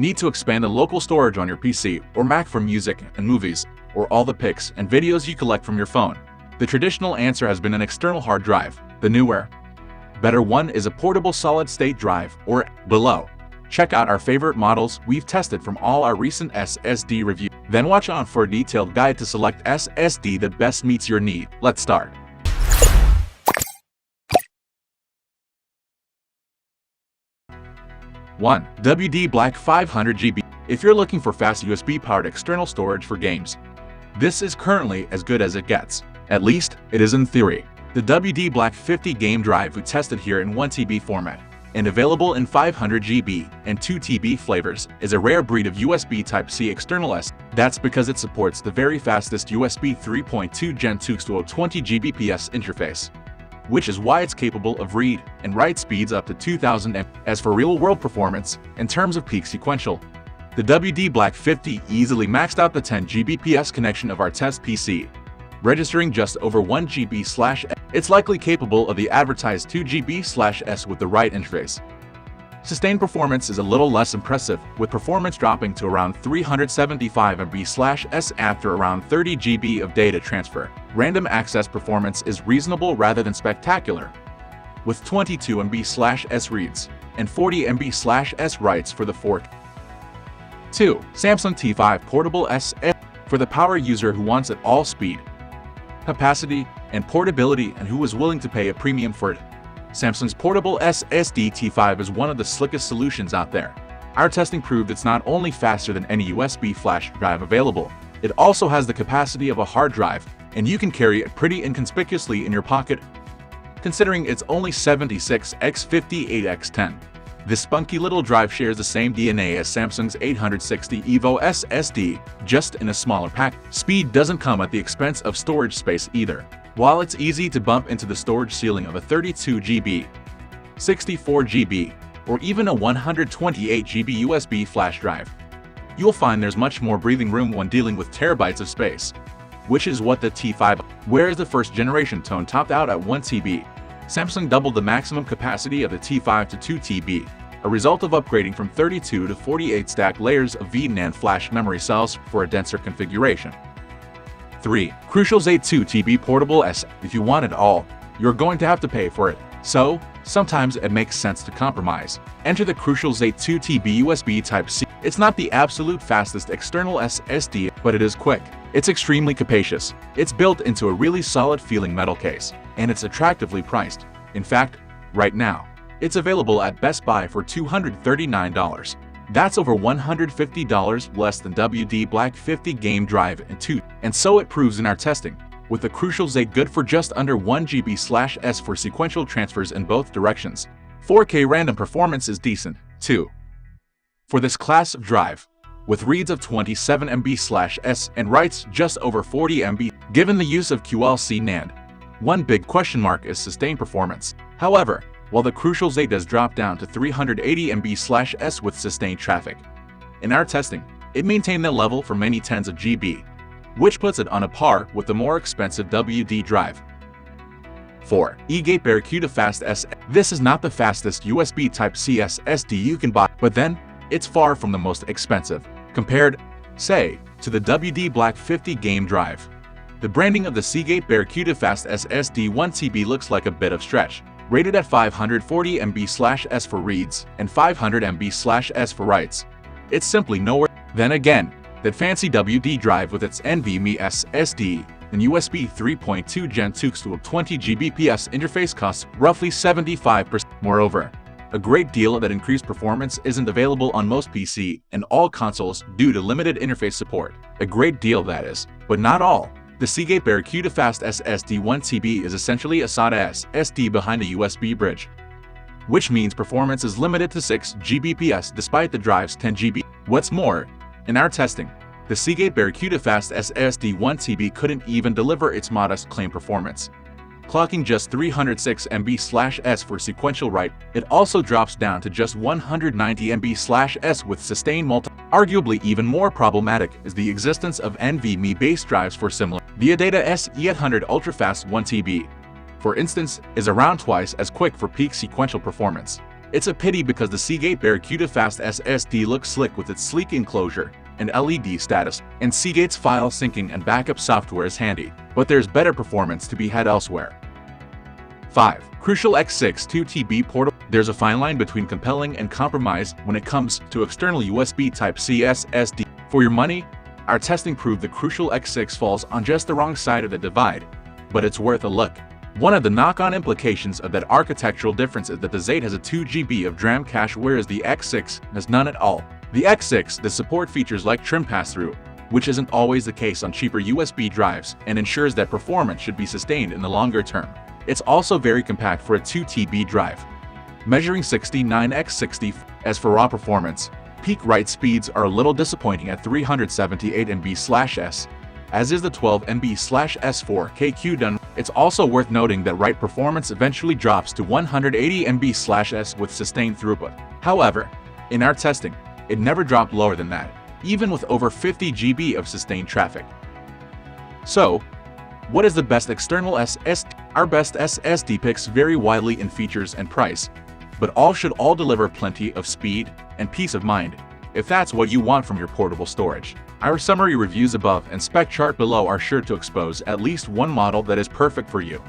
Need to expand the local storage on your PC or Mac for music and movies, or all the pics and videos you collect from your phone? The traditional answer has been an external hard drive. The newer, better one is a portable solid-state drive, or below. Check out our favorite models we've tested from all our recent SSD reviews. Then watch on for a detailed guide to select SSD that best meets your need. Let's start. One, WD Black 500 GB. If you're looking for fast USB-powered external storage for games, this is currently as good as it gets. At least, it is in theory. The WD Black 50 game drive we tested here in 1 TB format, and available in 500 GB and 2 TB flavors, is a rare breed of USB Type-C external SSD. That's because it supports the very fastest USB 3.2 Gen 2 to 20 Gbps interface, which is why it's capable of read and write speeds up to 2000 MB. As for real-world performance, in terms of peak sequential, the WD Black 50 easily maxed out the 10 Gbps connection of our test PC, registering just over 1 GB/s. It's likely capable of the advertised 2 GB/s with the right interface. Sustained performance is a little less impressive, with performance dropping to around 375 MB/s after around 30 GB of data transfer. Random access performance is reasonable rather than spectacular, with 22 MB/s reads and 40 MB/s writes for the fork. 2. Samsung T5 Portable SSD. For the power user who wants it all speed, capacity, and portability and who is willing to pay a premium for it, Samsung's Portable SSD T5 is one of the slickest solutions out there. Our testing proved it's not only faster than any USB flash drive available, it also has the capacity of a hard drive, and you can carry it pretty inconspicuously in your pocket, considering it's only 76x58x10. This spunky little drive shares the same DNA as Samsung's 860 EVO SSD, just in a smaller pack. Speed doesn't come at the expense of storage space either. While it's easy to bump into the storage ceiling of a 32 GB, 64 GB, or even a 128 GB USB flash drive, you'll find there's much more breathing room when dealing with terabytes of space, which is what the T5. Whereas the first generation tone topped out at 1 TB, Samsung doubled the maximum capacity of the T5 to 2 TB, a result of upgrading from 32 to 48 stacked layers of VNAND flash memory cells for a denser configuration. 3. Crucial Z 2 TB Portable SSD. If you want it all, you're going to have to pay for it. So, sometimes it makes sense to compromise. Enter the Crucial Z 2 TB USB Type-C. It's not the absolute fastest external SSD, but it is quick. It's extremely capacious. It's built into a really solid-feeling metal case, and it's attractively priced. In fact, right now, it's available at Best Buy for $239. That's over $150 less than WD Black 50 game drive and 2. And so it proves in our testing, with the Crucial Z good for just under 1 GB/s for sequential transfers in both directions. 4K random performance is decent, too, for this class of drive, with reads of 27 MB/s and writes just over 40 MB. Given the use of QLC NAND, one big question mark is sustained performance. However, while the Crucial Z does drop down to 380 MB/s with sustained traffic, in our testing, it maintained that level for many tens of GB, which puts it on a par with the more expensive WD drive. 4. eagate Barracuda Fast SSD. This is not the fastest USB Type-C SSD you can buy, but then, it's far from the most expensive, compared, say, to the WD Black 50 game drive. The branding of the Seagate Barracuda Fast SSD 1 TB looks like a bit of stretch. Rated at 540 MB/s for reads and 500 MB/s for writes, it's simply nowhere. Then again, that fancy WD drive with its NVMe SSD and USB 3.2 Gen 2 to 20 Gbps interface costs roughly 75%. Moreover, a great deal that increased performance isn't available on most PC and all consoles due to limited interface support. A great deal, that is, but not all. The Seagate Barracuda Fast SSD 1 TB is essentially a SATA SSD behind a USB bridge, which means performance is limited to 6 Gbps despite the drive's 10 GB. What's more, in our testing, the Seagate Barracuda Fast SSD 1 TB couldn't even deliver its modest claimed performance, clocking just 306 MB/s for sequential write. It also drops down to just 190 MB/s with sustained multi. Arguably even more problematic is the existence of NVMe-based drives for similar. The Adata SE800 Ultrafast 1 TB, for instance, is around twice as quick for peak sequential performance. It's a pity because the Seagate Barracuda Fast SSD looks slick with its sleek enclosure and LED status, and Seagate's file syncing and backup software is handy, but there's better performance to be had elsewhere. 5. Crucial X6 2TB Portable. There's a fine line between compelling and compromise when it comes to external USB Type-C SSD. For your money, our testing proved the Crucial X6 falls on just the wrong side of the divide, but it's worth a look. One of the knock-on implications of that architectural difference is that the Z8 has a 2 GB of DRAM cache, whereas the X6 has none at all. The X6 does support features like trim pass-through, which isn't always the case on cheaper USB drives, and ensures that performance should be sustained in the longer term. It's also very compact for a 2 TB drive, measuring 69x60. As for raw performance, peak write speeds are a little disappointing at 378 MB/s, as is the 12 MB/s4K done. It's also worth noting that write performance eventually drops to 180 MB/s with sustained throughput. However, in our testing, it never dropped lower than that, even with over 50 GB of sustained traffic. So, what is the best external SSD? Our best SSD picks vary widely in features and price, but all should deliver plenty of speed and peace of mind, if that's what you want from your portable storage. Our summary reviews above and spec chart below are sure to expose at least one model that is perfect for you.